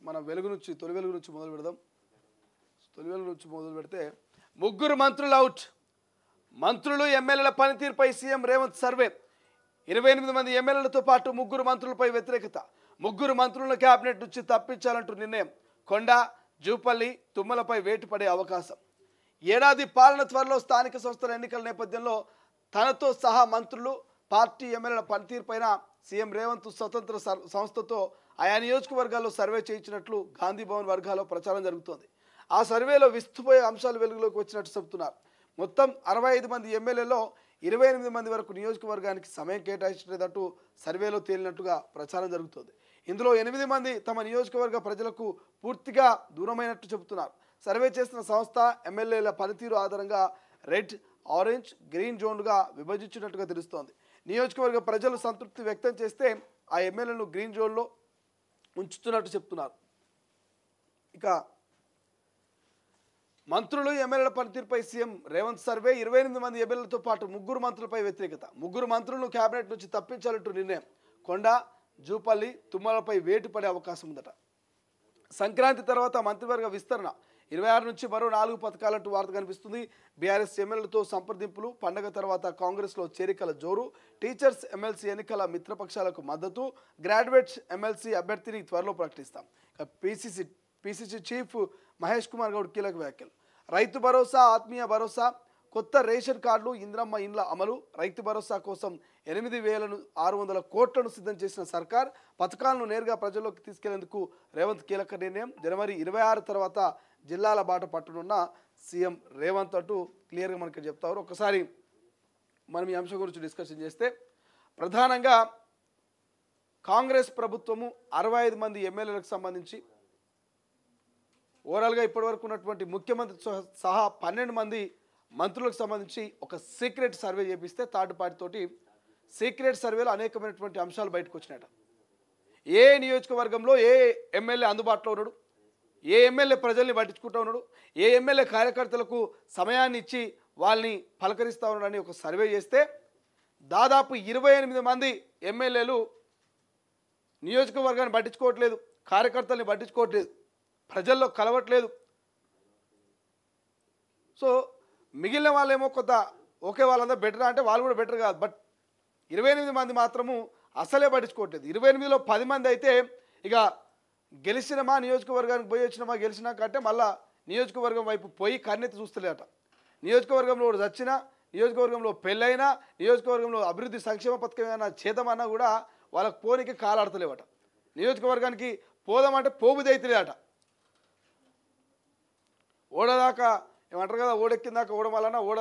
మనం తొలి వెలుగు నుంచి మొదలు పెడదాం. తొలి వెలుగు నుంచి మొదలు పెడితే ముగ్గురు మంత్రులు అవుట్. మంత్రులు ఎమ్మెల్యేల పనితీరుపై సీఎం రేవంత్ సర్వే. 28 మంది ఎమ్మెల్యేలతో పాటు ముగ్గురు మంత్రులపై వ్యతిరేకత. ముగ్గురు మంత్రులను కేబినెట్ నుంచి తప్పించాలంటూ నిర్ణయం. కొండ, జూపల్లి, తుమ్మలపై వేటు పడే అవకాశం. ఏడాది పాలన త్వరలో స్థానిక సంస్థల ఎన్నికల నేపథ్యంలో తనతో సహా మంత్రులు, పార్టీ ఎమ్మెల్యేల పనితీరుపైన సీఎం రేవంత్ స్వతంత్ర సంస్థతో ఆయా నియోజకవర్గాల్లో సర్వే చేయించినట్లు గాంధీ భవన్ వర్గాల్లో ప్రచారం జరుగుతోంది. ఆ సర్వేలో విస్తుపోయే అంశాలు వెలుగులోకి వచ్చినట్టు చెబుతున్నారు. మొత్తం 65 మంది ఎమ్మెల్యేలో 28 మంది వరకు నియోజకవర్గానికి సమయం కేటాయించలేదంటూ సర్వేలో తేలినట్టుగా ప్రచారం జరుగుతోంది. ఇందులో 8 మంది తమ నియోజకవర్గ ప్రజలకు పూర్తిగా దూరమైనట్టు చెబుతున్నారు. సర్వే చేసిన సంస్థ ఎమ్మెల్యేల పనితీరు ఆధారంగా రెడ్, ఆరెంజ్, గ్రీన్ జోన్లుగా విభజించినట్టుగా తెలుస్తోంది. నియోజకవర్గ ప్రజలు సంతృప్తి వ్యక్తం చేస్తే ఆ ఎమ్మెల్యేలను గ్రీన్ జోన్లో ఉంచుతున్నట్టు చెప్తున్నారు. ఇక మంత్రులు, ఎమ్మెల్యేల పనితీరుపై సీఎం రేవంత్ సర్వే. 28 మంది ఎమ్మెల్యేలతో పాటు ముగ్గురు మంత్రులపై వ్యతిరేకత. ముగ్గురు మంత్రులను కేబినెట్ నుంచి తప్పించాలంటూ నిర్ణయం. కొండ, జూపల్లి, తుమ్మలపై వేటు పడే అవకాశం ఉందట. సంక్రాంతి తర్వాత మంత్రివర్గ విస్తరణ. 26 నుంచి మరో 4 పథకాలంటూ వార్త కనిపిస్తుంది. బీఆర్ఎస్ ఎమ్మెల్యేలతో సంప్రదింపులు. పండగ తర్వాత కాంగ్రెస్లో చేరికల జోరు. టీచర్స్ ఎమ్మెల్సీ ఎన్నికల మిత్రపక్షాలకు మద్దతు. గ్రాడ్యుయేట్స్ ఎమ్మెల్సీ అభ్యర్థిని త్వరలో ప్రకటిస్తాం. పీసీసీ చీఫ్ మహేష్ కుమార్ గౌడ్ కీలక వ్యాఖ్యలు. రైతు భరోసా, ఆత్మీయ భరోసా, కొత్త రేషన్ కార్డులు, ఇంద్రమ్మ ఇండ్ల అమలు. రైతు భరోసా కోసం 8,600 కోట్లను సిద్ధం చేసిన సర్కార్ పథకాలను నేరుగా ప్రజల్లోకి తీసుకెళ్లేందుకు రేవంత్ కీలక నిర్ణయం. జనవరి 26 తర్వాత జిల్లాల బాట పట్టనున్న సీఎం రేవంత్ అంటూ క్లియర్గా మనకి చెప్తారు. ఒకసారి మనం ఈ అంశం గురించి డిస్కషన్ చేస్తే ప్రధానంగా కాంగ్రెస్ ప్రభుత్వము 65 మంది ఎమ్మెల్యేలకు సంబంధించి ఓవరాల్గా ఇప్పటివరకు ఉన్నటువంటి ముఖ్యమంత్రి సహా 12 మంది మంత్రులకు సంబంధించి ఒక సీక్రెట్ సర్వే చేపిస్తే థర్డ్ పార్టీ తోటి సీక్రెట్ సర్వేలో అనేకమైనటువంటి అంశాలు బయటకు వచ్చినాయట. ఏ నియోజకవర్గంలో ఏ ఎమ్మెల్యే అందుబాటులో ఉన్నాడు, ఏ ఎమ్మెల్యే ప్రజల్ని పట్టించుకుంటూ ఉన్నాడు, ఏ ఎమ్మెల్యే కార్యకర్తలకు సమయాన్ని ఇచ్చి వాళ్ళని పలకరిస్తూ ఉన్నాడని ఒక సర్వే చేస్తే దాదాపు 28 మంది ఎమ్మెల్యేలు నియోజకవర్గాన్ని పట్టించుకోవట్లేదు, కార్యకర్తల్ని పట్టించుకోవట్లేదు, ప్రజల్లో కలవట్లేదు. సో మిగిలిన వాళ్ళేమో కొంత ఓకే వాళ్ళందరూ బెటర్ అంటే వాళ్ళు కూడా బెటర్ కాదు. బట్ 28 మంది మాత్రము అసలే పట్టించుకోవట్లేదు. 28లో 10 మంది అయితే ఇక గెలిచినమా నియోజకవర్గానికి పోయి వచ్చినామా గెలిచినాక అంటే మళ్ళా నియోజకవర్గం వైపు పోయి కన్నెత్తి చూస్తలేట. నియోజకవర్గంలో చచ్చినా, నియోజకవర్గంలో పెళ్ళైనా, నియోజకవర్గంలో అభివృద్ధి సంక్షేమ పథకం ఏమైనా చేద్దామన్నా కూడా వాళ్ళకి పోనీకి కాలాడతలేవట. నియోజకవర్గానికి పోదామంటే పోబుది అవుతలేదట. ఓడదాకా ఏమంటారు కదా, ఓడెక్కిందాక ఓడమాలన్నా, ఓడ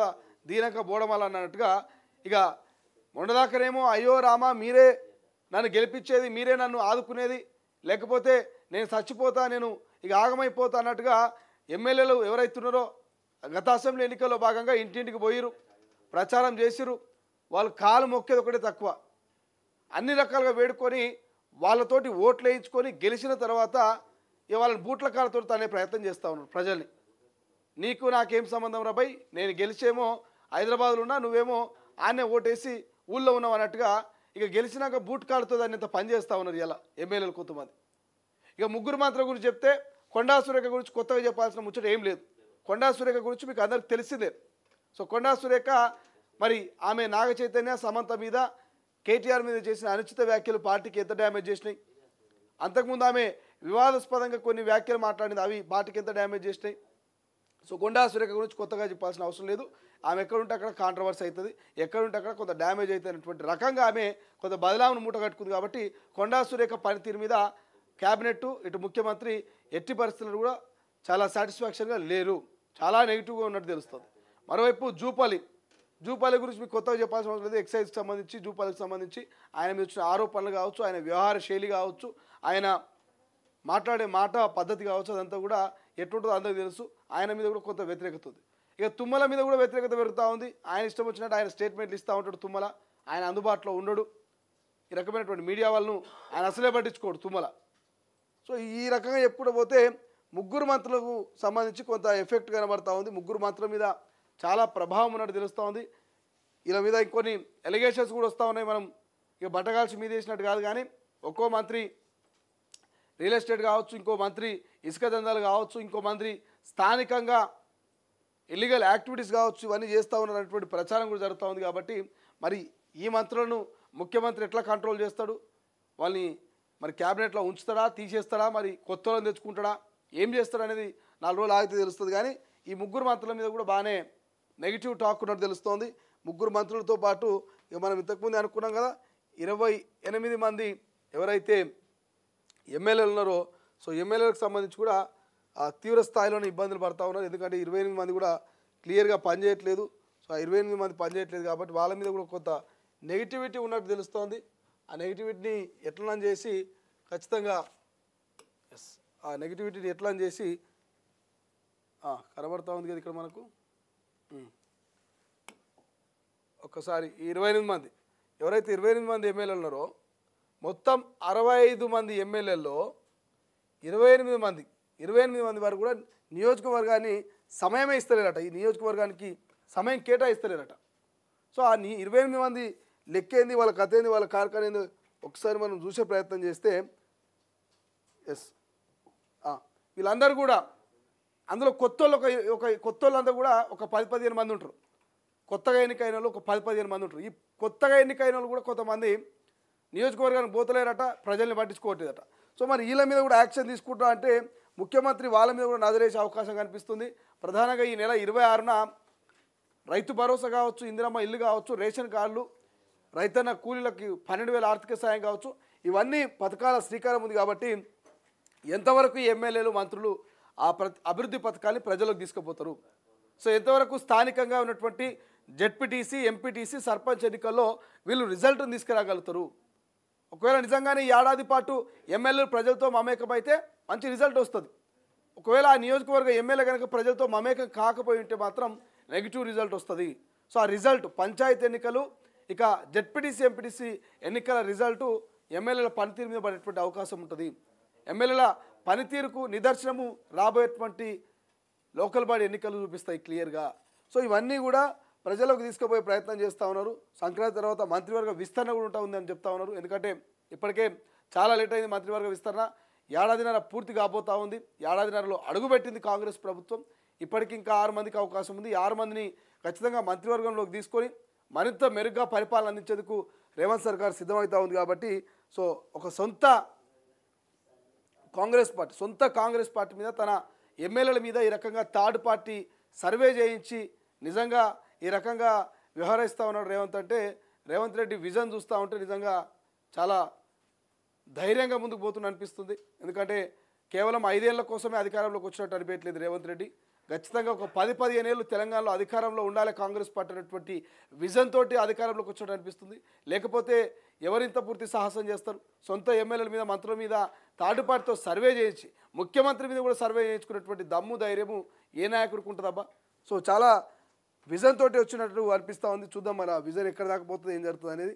దీనాక బోడమాలన్న అన్నట్టుగా ఇక మొండదాకనేమో అయ్యో రామా మీరే నన్ను గెలిపించేది, మీరే నన్ను ఆదుకునేది, లేకపోతే నేను చచ్చిపోతా, నేను ఇక ఆగమైపోతా అన్నట్టుగా ఎమ్మెల్యేలు ఎవరైతున్నారో గత అసెంబ్లీ ఎన్నికల్లో భాగంగా ఇంటింటికి పోయిరు, ప్రచారం చేసిరు. వాళ్ళు కాలు మొక్కేది ఒకటే తక్కువ. అన్ని రకాలుగా వేడుకొని వాళ్ళతోటి ఓట్లు వేయించుకొని గెలిచిన తర్వాత ఇక వాళ్ళని బూట్ల కాళ్ళతో తనే ప్రయత్నం చేస్తూ ఉన్నారు ప్రజల్ని. నీకు నాకేం సంబంధం రాబాయ్, నేను గెలిచేమో హైదరాబాద్లో ఉన్నా, నువ్వేమో ఆనే ఓటేసి ఊళ్ళో ఉన్నావు అన్నట్టుగా ఇక గెలిచినాక బూట్ కాళ్ళతో దాన్ని ఇంత పని చేస్తూ ఉన్నారు ఇలా ఎమ్మెల్యేలు కొంతమంది. ఇక ముగ్గురు మంత్రుల గురించి చెప్తే కొండా సురేఖ గురించి కొత్తగా చెప్పాల్సిన ముచ్చట ఏం లేదు. కొండా సురేఖ గురించి మీకు అందరికి తెలిసిందే. సో కొండా సురేఖ మరి ఆమె నాగ చైతన్య, సమంత మీద, కేటీఆర్ మీద చేసిన అనుచిత వ్యాఖ్యలు పార్టీకి ఎంత డ్యామేజ్ చేసినాయి. అంతకుముందు ఆమె వివాదాస్పదంగా కొన్ని వ్యాఖ్యలు మాట్లాడింది, అవి పార్టీకి ఎంత డ్యామేజ్ చేసినాయి. సో కొండా సురేఖ గురించి కొత్తగా చెప్పాల్సిన అవసరం లేదు. ఆమె ఎక్కడుంటే అక్కడ కాంట్రవర్సీ అవుతుంది, ఎక్కడుంటే అక్కడ కొంత డ్యామేజ్ అవుతున్నటువంటి రకంగా ఆమె కొంత బదలామును మూట కట్టుకుంది. కాబట్టి కొండా సురేఖ పనితీరు మీద క్యాబినెట్, ఇటు ముఖ్యమంత్రి ఎట్టి పరిస్థితులు కూడా చాలా సాటిస్ఫాక్షన్గా లేరు, చాలా నెగిటివ్గా ఉన్నట్టు తెలుస్తుంది. మరోవైపు జూపల్లి గురించి మీకు కొత్తగా చెప్పాల్సిన అవసరం లేదు. ఎక్సైజ్కి సంబంధించి, జూపల్లికి సంబంధించి ఆయన మీద వచ్చిన ఆరోపణలు కావచ్చు, ఆయన వ్యవహార శైలి కావచ్చు, ఆయన మాట్లాడే మాట పద్ధతి కావచ్చు, అదంతా కూడా ఎట్లుంటుందో అందరికీ తెలుసు. ఆయన మీద కూడా కొంత వ్యతిరేకత ఉంది. ఇక తుమ్మల మీద కూడా వ్యతిరేకత పెరుగుతూ ఉంది. ఆయన ఇష్టం వచ్చినట్టు ఆయన స్టేట్మెంట్లు ఇస్తూ ఉంటాడు తుమ్మల. ఆయన అందుబాటులో ఉండడు. ఈ రకమైనటువంటి మీడియా వాళ్ళను ఆయన అసలే పట్టించుకోడు తుమ్మల. సో ఈ రకంగా చెప్పుకుంటూ పోతే ముగ్గురు మంత్రులకు సంబంధించి కొంత ఎఫెక్ట్ కనబడతా ఉంది. ముగ్గురు మంత్రుల మీద చాలా ప్రభావం ఉన్నట్టు తెలుస్తూ ఉంది. ఇలా మీద ఇంకొన్ని ఎలిగేషన్స్ కూడా వస్తూ ఉన్నాయి. మనం ఇక బట్టగాల్చి మీద వేసినట్టు కాదు, కానీ ఒక్కో మంత్రి రియల్ ఎస్టేట్ కావచ్చు, ఇంకో మంత్రి ఇసుక దందాలు కావచ్చు, ఇంకో మంత్రి స్థానికంగా ఇల్లీగల్ యాక్టివిటీస్ కావచ్చు, ఇవన్నీ చేస్తూ ఉన్నటువంటి ప్రచారం కూడా జరుగుతూ ఉంది. కాబట్టి మరి ఈ మంత్రులను ముఖ్యమంత్రి ఎట్లా కంట్రోల్ చేస్తాడు, వాళ్ళని మరి క్యాబినెట్లో ఉంచుతాడా, తీసేస్తాడా, మరి కొత్త వాళ్ళని తెచ్చుకుంటాడా, ఏం చేస్తాడు అనేది 4 రోజులు ఆగితే తెలుస్తుంది. కానీ ఈ ముగ్గురు మంత్రుల మీద కూడా బాగానే నెగిటివ్ టాక్ ఉన్నట్టు తెలుస్తోంది. ముగ్గురు మంత్రులతో పాటు ఇక మనం ఇంతకుముందు అనుకున్నాం కదా 28 మంది ఎవరైతే ఎమ్మెల్యేలు ఉన్నారో, సో ఎమ్మెల్యేలకు సంబంధించి కూడా తీవ్ర స్థాయిలోనే ఇబ్బందులు పడతా ఉన్నారు. ఎందుకంటే 28 మంది కూడా క్లియర్గా పనిచేయట్లేదు. సో ఆ 28 మంది పనిచేయట్లేదు కాబట్టి వాళ్ళ మీద కూడా కొంత నెగిటివిటీ ఉన్నట్టు తెలుస్తోంది. ఆ నెగిటివిటీని ఎట్లా చేసి ఖచ్చితంగా ఆ నెగిటివిటీని ఎట్లా చేసి కనబడతా ఉంది కదా ఇక్కడ మనకు. ఒక్కసారి ఈ 28 మంది ఎవరైతే 28 మంది ఎమ్మెల్యేలు ఉన్నారో, మొత్తం 65 మంది ఎమ్మెల్యేల్లో 28 మంది వారు కూడా నియోజకవర్గాన్ని సమయమే ఇస్తలేరట, ఈ నియోజకవర్గానికి సమయం కేటాయిస్తలేరట. సో ఆ 28 మంది లెక్కేంది, వాళ్ళ కథ ఏంది, వాళ్ళ కార్యక్రమం ఏంది ఒకసారి మనం చూసే ప్రయత్నం చేస్తే వీళ్ళందరూ కూడా అందులో కొత్త వాళ్ళందరూ కూడా ఒక 10-15 మంది ఉంటారు. కొత్తగా ఎన్నికైన వాళ్ళు ఒక 10-15 మంది ఉంటారు. ఈ కొత్తగా ఎన్నికైన వాళ్ళు కూడా కొంతమంది నియోజకవర్గానికి పోతలేరట, ప్రజల్ని పట్టించుకోవట్లేదట. సో మరి వీళ్ళ మీద కూడా యాక్షన్ తీసుకుంటా అంటే ముఖ్యమంత్రి వాళ్ళ మీద కూడా నజరేసే అవకాశం కనిపిస్తుంది. ప్రధానంగా ఈ నెల 26న రైతు భరోసా కావచ్చు, ఇందిరమ్మ ఇల్లు కావచ్చు, రేషన్ కార్డులు, రైతన్న కూలీలకి 12,000 ఆర్థిక సాయం కావచ్చు, ఇవన్నీ పథకాల శ్రీకారం ఉంది. కాబట్టి ఎంతవరకు ఎమ్మెల్యేలు మంత్రులు ఆ అభివృద్ధి పథకాన్ని ప్రజలకు తీసుకుపోతారు, సో ఎంతవరకు స్థానికంగా ఉన్నటువంటి జెడ్పీటీసీ, ఎంపీటీసీ, సర్పంచ్ ఎన్నికల్లో వీళ్ళు రిజల్ట్ని తీసుకురాగలుగుతారు. ఒకవేళ నిజంగానే ఈ ఏడాది పాటు ఎమ్మెల్యేలు ప్రజలతో మమేకమైతే మంచి రిజల్ట్ వస్తుంది. ఒకవేళ ఆ నియోజకవర్గ ఎమ్మెల్యే కనుక ప్రజలతో మమేకం కాకపోయి ఉంటే మాత్రం నెగిటివ్ రిజల్ట్ వస్తుంది. సో ఆ రిజల్ట్ పంచాయతీ ఎన్నికలు, ఇక జెడ్పీటీసీ, ఎంపీటీసీ ఎన్నికల రిజల్టు ఎమ్మెల్యేల పనితీరు మీద పడేటువంటి అవకాశం ఉంటుంది. ఎమ్మెల్యేల పనితీరుకు నిదర్శనము రాబోయేటువంటి లోకల్ బాడీ ఎన్నికలు చూపిస్తాయి క్లియర్గా. సో ఇవన్నీ కూడా ప్రజలకు తీసుకుపోయే ప్రయత్నం చేస్తూ ఉన్నారు. సంక్రాంతి తర్వాత మంత్రివర్గ విస్తరణ కూడా ఉందని చెప్తా ఉన్నారు. ఎందుకంటే ఇప్పటికే చాలా లేట్ అయింది మంత్రివర్గ విస్తరణ. ఏడాదిన్నర పూర్తి కాబోతా ఉంది. ఏడాదిన్నరలో అడుగుపెట్టింది కాంగ్రెస్ ప్రభుత్వం. ఇప్పటికి ఇంకా 6 మందికి అవకాశం ఉంది. 6 మందిని ఖచ్చితంగా మంత్రివర్గంలోకి తీసుకొని మరింత మెరుగ్గా పరిపాలన అందించేందుకు రేవంత్ సర్కార్ సిద్ధమవుతా ఉంది. కాబట్టి సో ఒక సొంత కాంగ్రెస్ పార్టీ మీద, తన ఎమ్మెల్యేల మీద ఈ రకంగా థర్డ్ పార్టీ సర్వే చేయించి నిజంగా ఈ రకంగా వ్యవహరిస్తూ ఉన్నాడు రేవంత్. అంటే రేవంత్ రెడ్డి విజన్ చూస్తూ ఉంటే నిజంగా చాలా ధైర్యంగా ముందుకు పోతున్న అనిపిస్తుంది. ఎందుకంటే కేవలం 5 ఏళ్ల కోసమే అధికారంలోకి వచ్చినట్టు అనిపించలేదు రేవంత్ రెడ్డి. ఖచ్చితంగా ఒక 10-15 ఏళ్ళు తెలంగాణలో అధికారంలో ఉండాలి కాంగ్రెస్ పార్టీ అనేటువంటి విజన్ తోటి అధికారంలోకి వచ్చినట్టు అనిపిస్తుంది. లేకపోతే ఎవరింత పూర్తి సాహసం చేస్తారు? సొంత ఎమ్మెల్యేల మీద, మంత్రుల మీద థర్డ్ పార్టీతో సర్వే చేయించి, ముఖ్యమంత్రి మీద కూడా సర్వే చేయించుకున్నటువంటి దమ్ము, ధైర్యము ఏ నాయకుడికి ఉంటుందబ్బా? సో చాలా విజన్ తోటి వచ్చినట్టు అనిపిస్తూ ఉంది. చూద్దాం మన విజన్ ఎక్కడ దాకా పోతుంది, ఏం జరుగుతుంది అనేది.